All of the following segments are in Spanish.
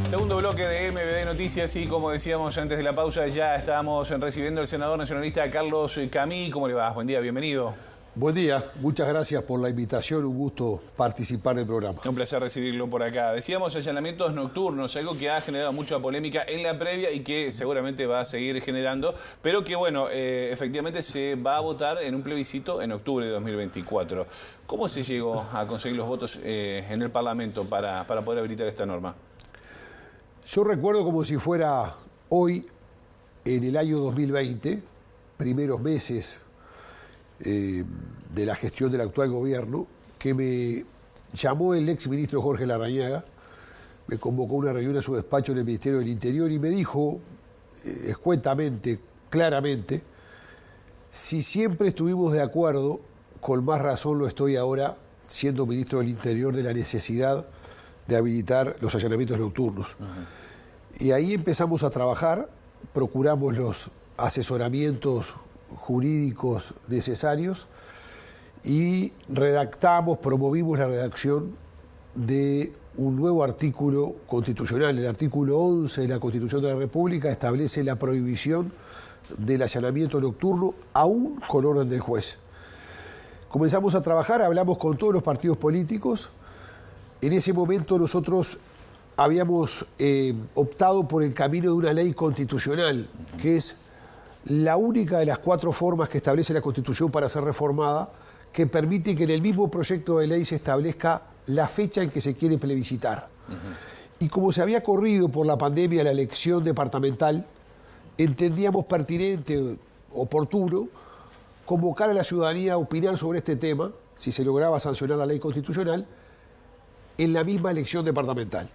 Segundo bloque de MBD Noticias y como decíamos antes de la pausa, ya estamos recibiendo al senador nacionalista Carlos Camí. ¿Cómo le va? Buen día, bienvenido. Buen día, muchas gracias por la invitación, un gusto participar del programa. Un placer recibirlo por acá. Decíamos allanamientos nocturnos, algo que ha generado mucha polémica en la previa y que seguramente va a seguir generando, pero que bueno, efectivamente se va a votar en un plebiscito en octubre de 2024. ¿Cómo se llegó a conseguir los votos en el Parlamento para poder habilitar esta norma? Yo recuerdo como si fuera hoy, en el año 2020, primeros meses de la gestión del actual gobierno, que me llamó el ex ministro Jorge Larrañaga, me convocó a una reunión a su despacho en el Ministerio del Interior y me dijo escuetamente, claramente, si siempre estuvimos de acuerdo, con más razón lo estoy ahora, siendo ministro del Interior, de la necesidad de habilitar los allanamientos nocturnos. Y ahí empezamos a trabajar, procuramos los asesoramientos jurídicos necesarios y promovimos la redacción de un nuevo artículo constitucional. El artículo 11 de la Constitución de la República establece la prohibición del allanamiento nocturno, aún con orden del juez. Comenzamos a trabajar, hablamos con todos los partidos políticos. En ese momento nosotros habíamos optado por el camino de una ley constitucional, que es la única de las 4 formas que establece la Constitución para ser reformada, que permite que en el mismo proyecto de ley se establezca la fecha en que se quiere plebiscitar. Y como se había corrido por la pandemia la elección departamental, entendíamos pertinente, oportuno, convocar a la ciudadanía a opinar sobre este tema, si se lograba sancionar la ley constitucional, en la misma elección departamental.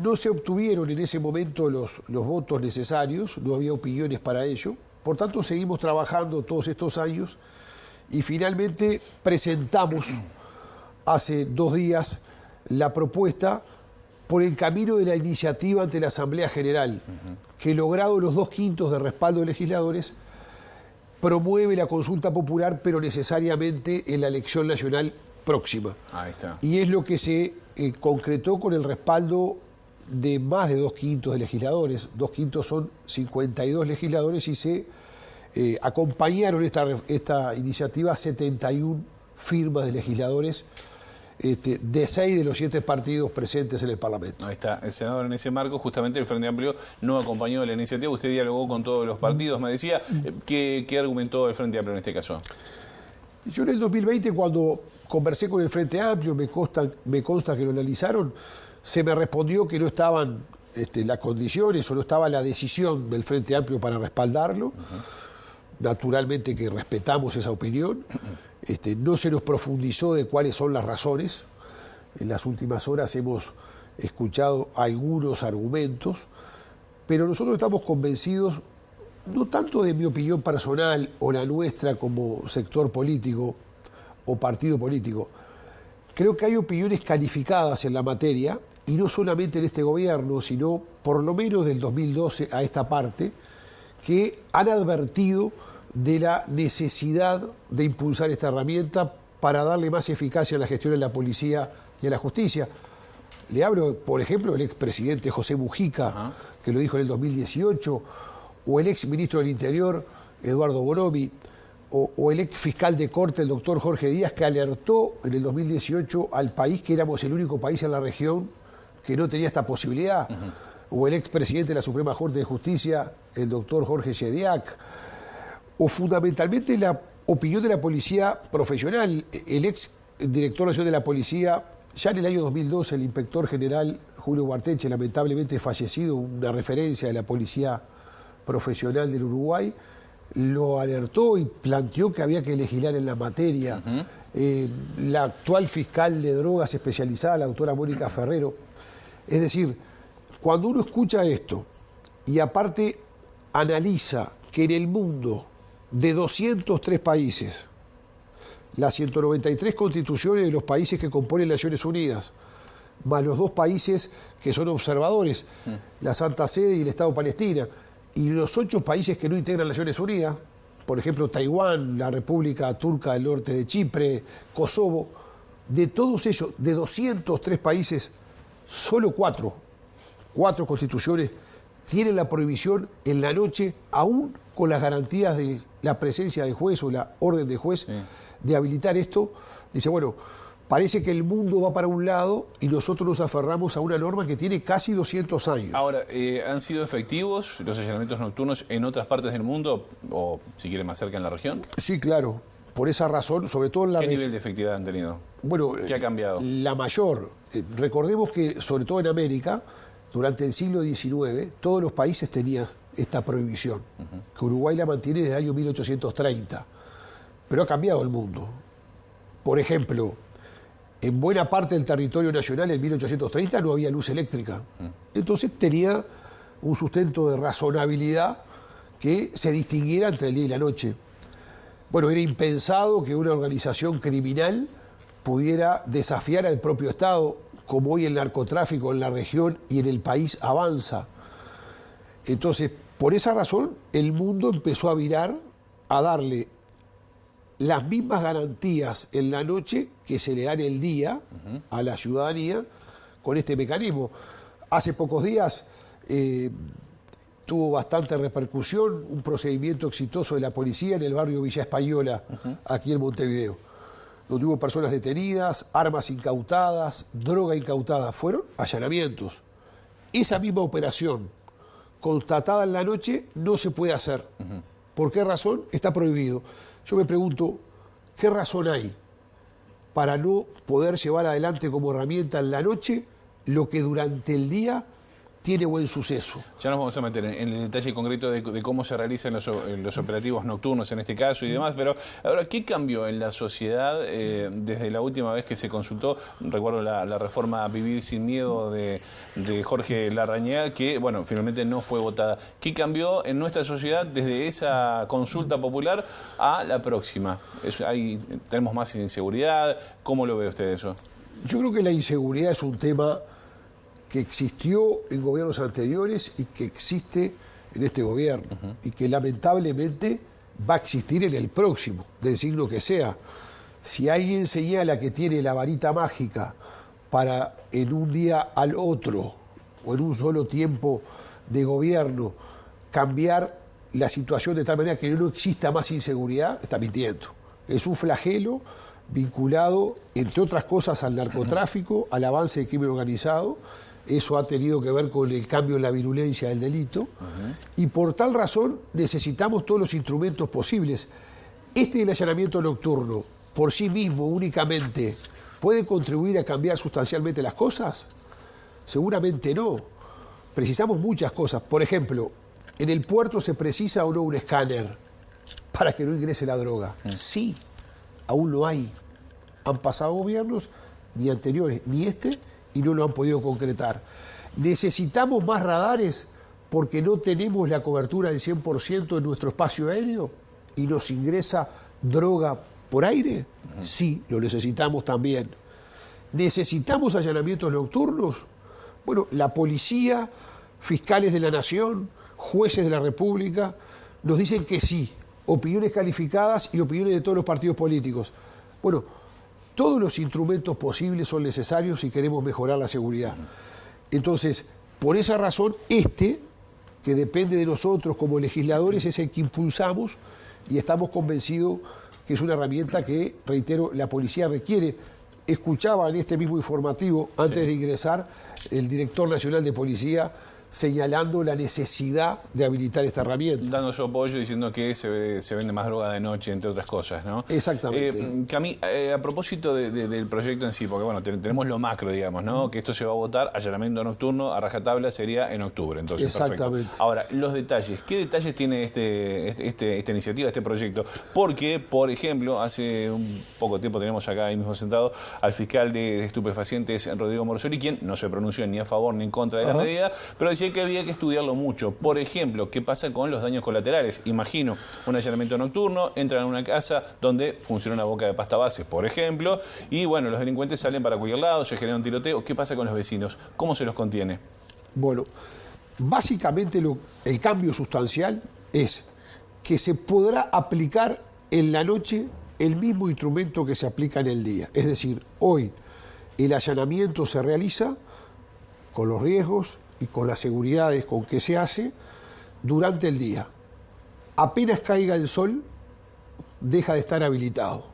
No se obtuvieron en ese momento los votos necesarios, no había opiniones para ello, por tanto seguimos trabajando todos estos años y finalmente presentamos hace 2 días la propuesta por el camino de la iniciativa ante la Asamblea General, que logrado los 2/5 de respaldo de legisladores, promueve la consulta popular, pero necesariamente en la elección nacional próxima. Ahí está. Y es lo que se concretó con el respaldo de más de 2/5 de legisladores. 2/5 son 52 legisladores y se acompañaron esta iniciativa 71 firmas de legisladores de 6 de los 7 partidos presentes en el Parlamento. Ahí está, el senador, en ese marco, justamente el Frente Amplio no acompañó la iniciativa, usted dialogó con todos los partidos, me decía, ¿qué argumentó el Frente Amplio en este caso? Yo en el 2020, cuando conversé con el Frente Amplio, me consta que lo analizaron, se me respondió que no estaban las condiciones o no estaba la decisión del Frente Amplio para respaldarlo. Naturalmente que respetamos esa opinión. No se nos profundizó de cuáles son las razones. En las últimas horas hemos escuchado algunos argumentos, pero nosotros estamos convencidos, no tanto de mi opinión personal o la nuestra como sector político o partido político. Creo que hay opiniones calificadas en la materia, y no solamente en este gobierno, sino por lo menos del 2012 a esta parte, que han advertido de la necesidad de impulsar esta herramienta para darle más eficacia a la gestión de la policía y a la justicia. Le hablo, por ejemplo, del expresidente José Mujica, que lo dijo en el 2018, o el ex ministro del Interior, Eduardo Bonomi, o el ex fiscal de corte, el doctor Jorge Díaz, que alertó en el 2018 al país que éramos el único país en la región que no tenía esta posibilidad, o el expresidente de la Suprema Corte de Justicia, el doctor Jorge Shediac, o fundamentalmente la opinión de la policía profesional, el ex director nacional de la policía, ya en el año 2012, el inspector general Julio Barteche, lamentablemente fallecido, una referencia de la policía profesional del Uruguay, lo alertó y planteó que había que legislar en la materia. La actual fiscal de drogas especializada, la doctora Mónica Ferrero. Es decir, cuando uno escucha esto y aparte analiza que en el mundo de 203 países, las 193 constituciones de los países que componen las Naciones Unidas, más los 2 países que son observadores, la Santa Sede y el Estado de Palestina, y los 8 países que no integran las Naciones Unidas, por ejemplo Taiwán, la República Turca del Norte de Chipre, Kosovo, de todos ellos, de 203 países, solo 4 4 constituciones tienen la prohibición en la noche, aún con las garantías de la presencia del juez o la orden del juez, de habilitar esto. Dice, bueno, parece que el mundo va para un lado y nosotros nos aferramos a una norma que tiene casi 200 años. Ahora, ¿han sido efectivos los allanamientos nocturnos en otras partes del mundo o, si quieren, más cerca en la región? Sí, claro. Por esa razón, sobre todo en la ¿Qué nivel de efectividad han tenido? Bueno, ¿qué ha cambiado? La mayor. Recordemos que, sobre todo en América, durante el siglo XIX, todos los países tenían esta prohibición, que Uruguay la mantiene desde el año 1830. Pero ha cambiado el mundo. Por ejemplo, en buena parte del territorio nacional en 1830 no había luz eléctrica. Entonces tenía un sustento de razonabilidad que se distinguiera entre el día y la noche. Bueno, era impensado que una organización criminal pudiera desafiar al propio Estado, como hoy el narcotráfico en la región y en el país avanza. Entonces, por esa razón, el mundo empezó a virar a darle las mismas garantías en la noche que se le dan el día a la ciudadanía con este mecanismo. Hace pocos días tuvo bastante repercusión un procedimiento exitoso de la policía en el barrio Villa Española, aquí en Montevideo, donde hubo personas detenidas, armas incautadas, droga incautada. Fueron allanamientos. Esa misma operación constatada en la noche no se puede hacer. ¿Por qué razón? Está prohibido. Yo me pregunto, ¿qué razón hay para no poder llevar adelante como herramienta en la noche lo que durante el día tiene buen suceso? Ya nos vamos a meter en el detalle concreto de cómo se realizan los operativos nocturnos en este caso y demás, pero ahora, ¿qué cambió en la sociedad desde la última vez que se consultó? Recuerdo la reforma Vivir sin Miedo de Jorge Larrañaga, que, bueno, finalmente no fue votada. ¿Qué cambió en nuestra sociedad desde esa consulta popular a la próxima? ¿Tenemos más inseguridad? ¿Cómo lo ve usted eso? Yo creo que la inseguridad es un tema que existió en gobiernos anteriores y que existe en este gobierno, y que lamentablemente va a existir en el próximo, del signo que sea. Si alguien señala que tiene la varita mágica para en un día al otro o en un solo tiempo de gobierno cambiar la situación de tal manera que no exista más inseguridad, está mintiendo. Es un flagelo vinculado, entre otras cosas, al narcotráfico, al avance del crimen organizado. Eso ha tenido que ver con el cambio en la virulencia del delito. Y por tal razón necesitamos todos los instrumentos posibles. ¿Del allanamiento nocturno, por sí mismo, únicamente, puede contribuir a cambiar sustancialmente las cosas? Seguramente no. Precisamos muchas cosas. Por ejemplo, ¿en el puerto se precisa o no un escáner para que no ingrese la droga? Sí, aún lo hay. Han pasado gobiernos, ni anteriores, ni y no lo han podido concretar. ¿Necesitamos más radares porque no tenemos la cobertura del 100% en nuestro espacio aéreo y nos ingresa droga por aire? Sí, lo necesitamos también. ¿Necesitamos allanamientos nocturnos? Bueno, la policía, fiscales de la nación, jueces de la República, nos dicen que sí. Opiniones calificadas y opiniones de todos los partidos políticos. Bueno, todos los instrumentos posibles son necesarios si queremos mejorar la seguridad. Entonces, por esa razón, que depende de nosotros como legisladores, es el que impulsamos y estamos convencidos que es una herramienta que, reitero, la policía requiere. Escuchaba en este mismo informativo, antes de ingresar, el director nacional de policía señalando la necesidad de habilitar esta herramienta. Dando su apoyo, diciendo que se vende más droga de noche, entre otras cosas, ¿no? Exactamente. Cami, a propósito del proyecto en sí, porque bueno, tenemos lo macro, digamos, ¿no? Que esto se va a votar, allanamiento nocturno, a rajatabla sería en octubre, entonces. Exactamente. Perfecto. Ahora, los detalles, ¿qué detalles tiene esta iniciativa, este proyecto? Porque, por ejemplo, hace un poco tiempo tenemos acá ahí mismo sentado al fiscal de estupefacientes, Rodrigo Morsoli, quien no se pronunció ni a favor ni en contra de la medida, pero decía que había que estudiarlo mucho. Por ejemplo, ¿qué pasa con los daños colaterales? Imagino un allanamiento nocturno, entran a una casa donde funciona una boca de pasta base, por ejemplo, y bueno, los delincuentes salen para cualquier lado, se genera un tiroteo. ¿Qué pasa con los vecinos? ¿Cómo se los contiene? Bueno, básicamente el cambio sustancial es que se podrá aplicar en la noche el mismo instrumento que se aplica en el día. Es decir, hoy el allanamiento se realiza con los riesgos y con las seguridades con que se hace durante el día. Apenas caiga el sol, deja de estar habilitado.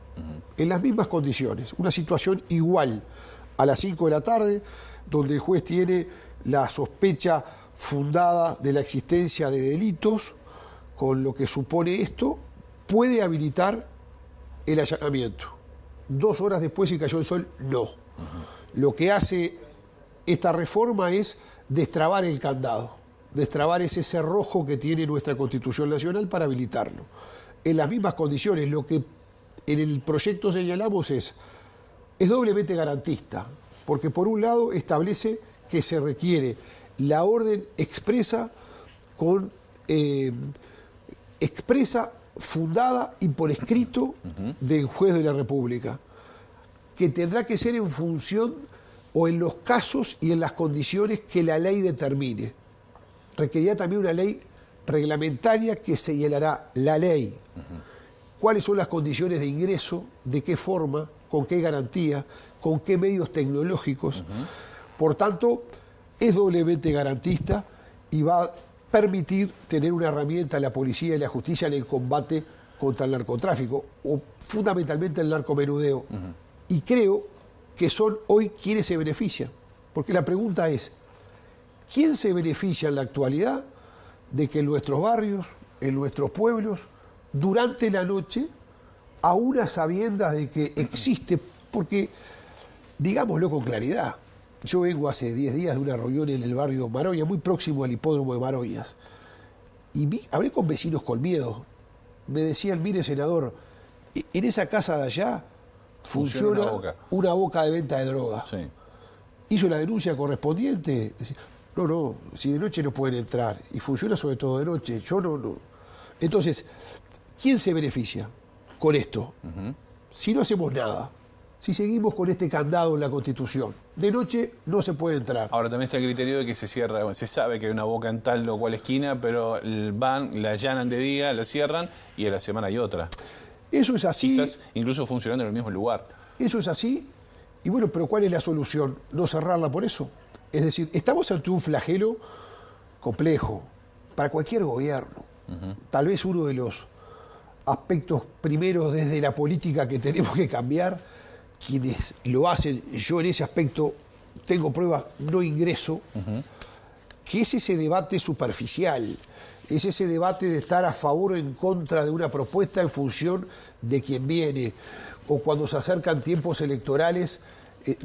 En las mismas condiciones, una situación igual a las 5 de la tarde, donde el juez tiene la sospecha fundada de la existencia de delitos, con lo que supone esto, puede habilitar el allanamiento. 2 horas después, si cayó el sol, no. Lo que hace esta reforma es destrabar el candado, destrabar ese cerrojo que tiene nuestra Constitución Nacional para habilitarlo. En las mismas condiciones, lo que en el proyecto señalamos es doblemente garantista, porque por un lado establece que se requiere la orden expresa fundada y por escrito del juez de la República, que tendrá que ser en función o en los casos y en las condiciones que la ley determine. Requerirá también una ley reglamentaria que señalará la ley. ¿Cuáles son las condiciones de ingreso? ¿De qué forma? ¿Con qué garantía? ¿Con qué medios tecnológicos? Por tanto, es doblemente garantista y va a permitir tener una herramienta a la policía y la justicia en el combate contra el narcotráfico, o fundamentalmente el narcomenudeo. Y creo que son hoy quienes se benefician. Porque la pregunta es, ¿quién se beneficia en la actualidad de que en nuestros barrios, en nuestros pueblos, durante la noche, aún a sabiendas de que existe, porque, digámoslo con claridad, yo vengo hace 10 días de una reunión en el barrio Maroña, muy próximo al hipódromo de Maroñas, y hablé con vecinos con miedo. Me decían, mire, senador, en esa casa de allá funciona una boca de venta de droga. Sí. Hizo la denuncia correspondiente. No, si de noche no pueden entrar, y funciona sobre todo de noche, yo no. Entonces, ¿quién se beneficia con esto? Si no hacemos nada, si seguimos con este candado en la Constitución, de noche no se puede entrar. Ahora también está el criterio de que se cierra, se sabe que hay una boca en tal o cual esquina, pero van, la allanan de día, la cierran y a la semana hay otra. Eso es así. Quizás incluso funcionando en el mismo lugar. Eso es así. Y bueno, pero ¿cuál es la solución? ¿No cerrarla por eso? Es decir, estamos ante un flagelo complejo para cualquier gobierno. Tal vez uno de los aspectos primeros desde la política que tenemos que cambiar, quienes lo hacen, yo en ese aspecto tengo pruebas, no ingreso, que es ese debate superficial, es ese debate de estar a favor o en contra de una propuesta en función de quien viene, o cuando se acercan tiempos electorales,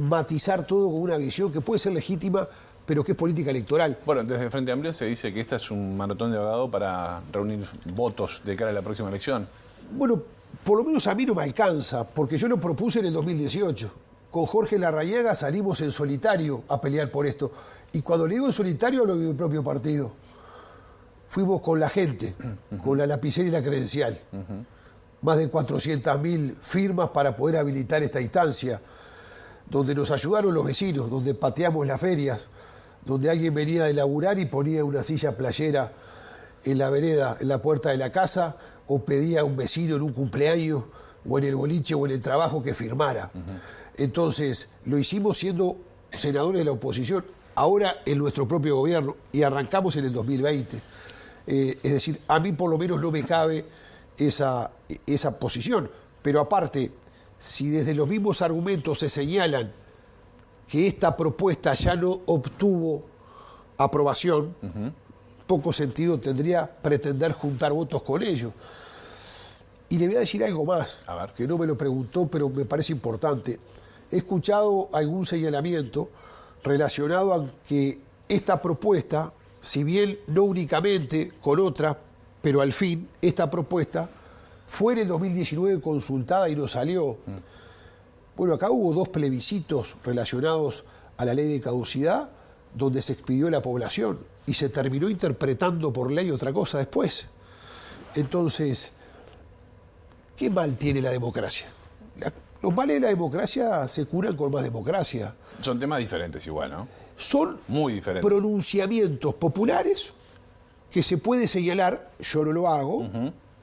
matizar todo con una visión que puede ser legítima, pero que es política electoral. Bueno, desde el Frente Amplio se dice que esta es un maratón de abogado para reunir votos de cara a la próxima elección. Bueno, por lo menos a mí no me alcanza, porque yo lo propuse en el 2018. Con Jorge Larrañaga salimos en solitario a pelear por esto. Y cuando le digo en solitario, hablo de mi propio partido. Fuimos con la gente, con la lapicera y la credencial. Más de 400.000 firmas para poder habilitar esta instancia, donde nos ayudaron los vecinos, donde pateamos las ferias, donde alguien venía de laburar y ponía una silla playera en la vereda, en la puerta de la casa, o pedía a un vecino en un cumpleaños, o en el boliche, o en el trabajo que firmara. Entonces, lo hicimos siendo senadores de la oposición, ahora en nuestro propio gobierno, y arrancamos en el 2020. Es decir, a mí por lo menos no me cabe esa posición. Pero aparte, si desde los mismos argumentos se señalan que esta propuesta ya no obtuvo aprobación, poco sentido tendría pretender juntar votos con ellos. Y le voy a decir algo más, que no me lo preguntó, pero me parece importante. He escuchado algún señalamiento relacionado a que esta propuesta, si bien no únicamente con otra, pero al fin, esta propuesta fue en el 2019 consultada y no salió. Bueno, acá hubo 2 plebiscitos relacionados a la ley de caducidad, donde se expidió la población y se terminó interpretando por ley otra cosa después. Entonces, ¿qué mal tiene la democracia? Los males de la democracia se curan con más democracia. Son temas diferentes igual, ¿no? Son muy diferentes. Pronunciamientos populares que se puede señalar, yo no lo hago,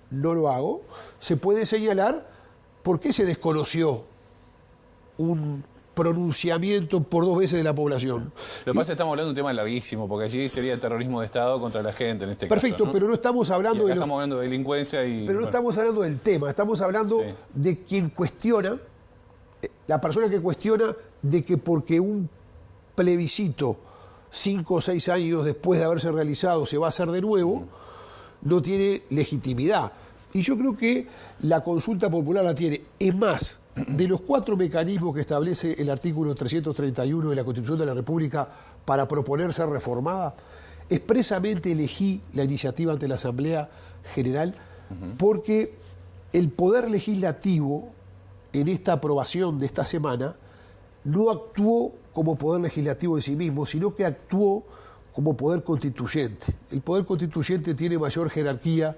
no lo hago, se puede señalar por qué se desconoció un pronunciamiento por 2 veces de la población. Lo que pasa es que estamos hablando de un tema larguísimo, porque allí sería terrorismo de Estado contra la gente en este Perfecto, caso, ¿no? pero no estamos hablando de estamos hablando de delincuencia y... Pero no estamos hablando del tema, estamos hablando de quien cuestiona, la persona que cuestiona de que porque un plebiscito 5 o 6 años después de haberse realizado se va a hacer de nuevo, no tiene legitimidad. Y yo creo que la consulta popular la tiene. Es más, de los 4 mecanismos que establece el artículo 331 de la Constitución de la República para proponer ser reformada, expresamente elegí la iniciativa ante la Asamblea General porque el Poder Legislativo, en esta aprobación de esta semana, no actuó como Poder Legislativo en sí mismo, sino que actuó como Poder Constituyente. El Poder Constituyente tiene mayor jerarquía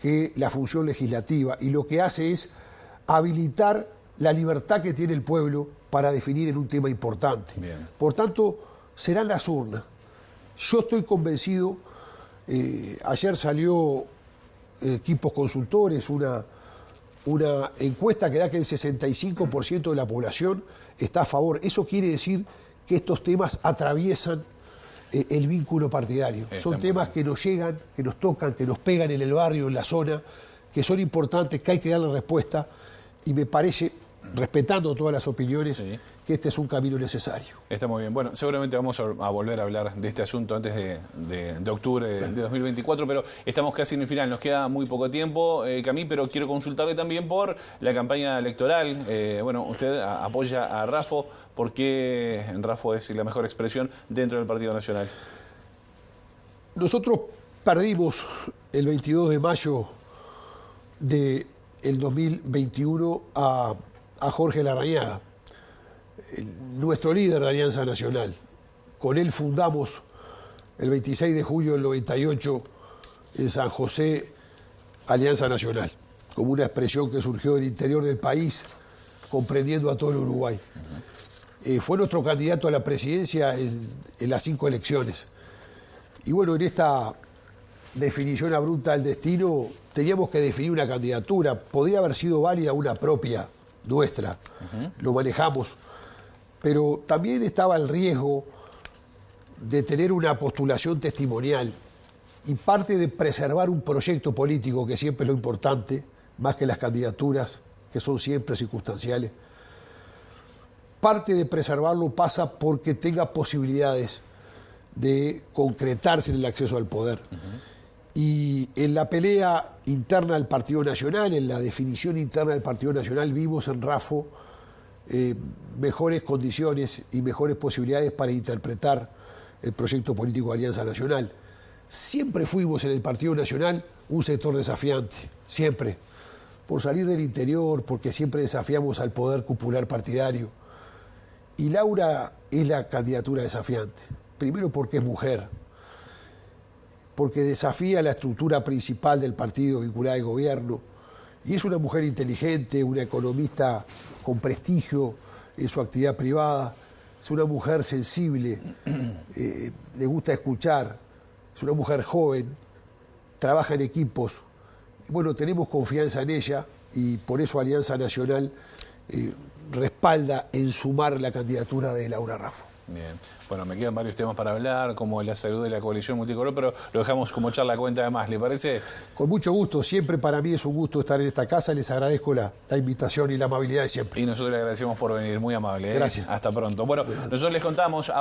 que la función legislativa y lo que hace es habilitar la libertad que tiene el pueblo para definir en un tema importante. Bien. Por tanto, serán las urnas. Yo estoy convencido, ayer salió Equipos Consultores, una encuesta que da que el 65% de la población está a favor. Eso quiere decir que estos temas atraviesan el vínculo partidario. Son temas que nos llegan, que nos tocan, que nos pegan en el barrio, en la zona, que son importantes, que hay que darle respuesta, y me parece, respetando todas las opiniones, que este es un camino necesario. Está muy bien. Bueno, seguramente vamos a volver a hablar de este asunto antes de octubre de 2024, pero estamos casi en el final. Nos queda muy poco tiempo, Camí, pero quiero consultarle también por la campaña electoral. Bueno, usted apoya a Raffo. ¿Por qué Raffo es la mejor expresión dentro del Partido Nacional? Nosotros perdimos el 22 de mayo del 2021 a Jorge Larrañaga, nuestro líder de Alianza Nacional. Con él fundamos el 26 de julio del 98 en San José Alianza Nacional, como una expresión que surgió del interior del país, comprendiendo a todo el Uruguay. Fue nuestro candidato a la presidencia en las 5 elecciones. Y bueno, en esta definición abrupta del destino, teníamos que definir una candidatura. Podría haber sido válida una propia nuestra, lo manejamos, pero también estaba el riesgo de tener una postulación testimonial y parte de preservar un proyecto político, que siempre es lo importante, más que las candidaturas, que son siempre circunstanciales. Parte de preservarlo pasa porque tenga posibilidades de concretarse en el acceso al poder. Y en la pelea interna del Partido Nacional, en la definición interna del Partido Nacional, vimos en Raffo mejores condiciones y mejores posibilidades para interpretar el proyecto político de Alianza Nacional. Siempre fuimos en el Partido Nacional un sector desafiante, siempre, por salir del interior, porque siempre desafiamos al poder cupular partidario. Y Laura es la candidatura desafiante, primero porque es mujer, porque desafía la estructura principal del partido vinculada al gobierno, y es una mujer inteligente, una economista con prestigio en su actividad privada, es una mujer sensible, le gusta escuchar, es una mujer joven, trabaja en equipos. Bueno, tenemos confianza en ella y por eso Alianza Nacional respalda en sumar la candidatura de Laura Raffo. Bien. Bueno, me quedan varios temas para hablar, como la salud de la coalición multicolor, pero lo dejamos como charla cuenta de más, ¿le parece? Con mucho gusto, siempre para mí es un gusto estar en esta casa, les agradezco la invitación y la amabilidad de siempre. Y nosotros le agradecemos por venir, muy amable. Gracias. Hasta pronto. Bueno, nosotros les contamos ahora...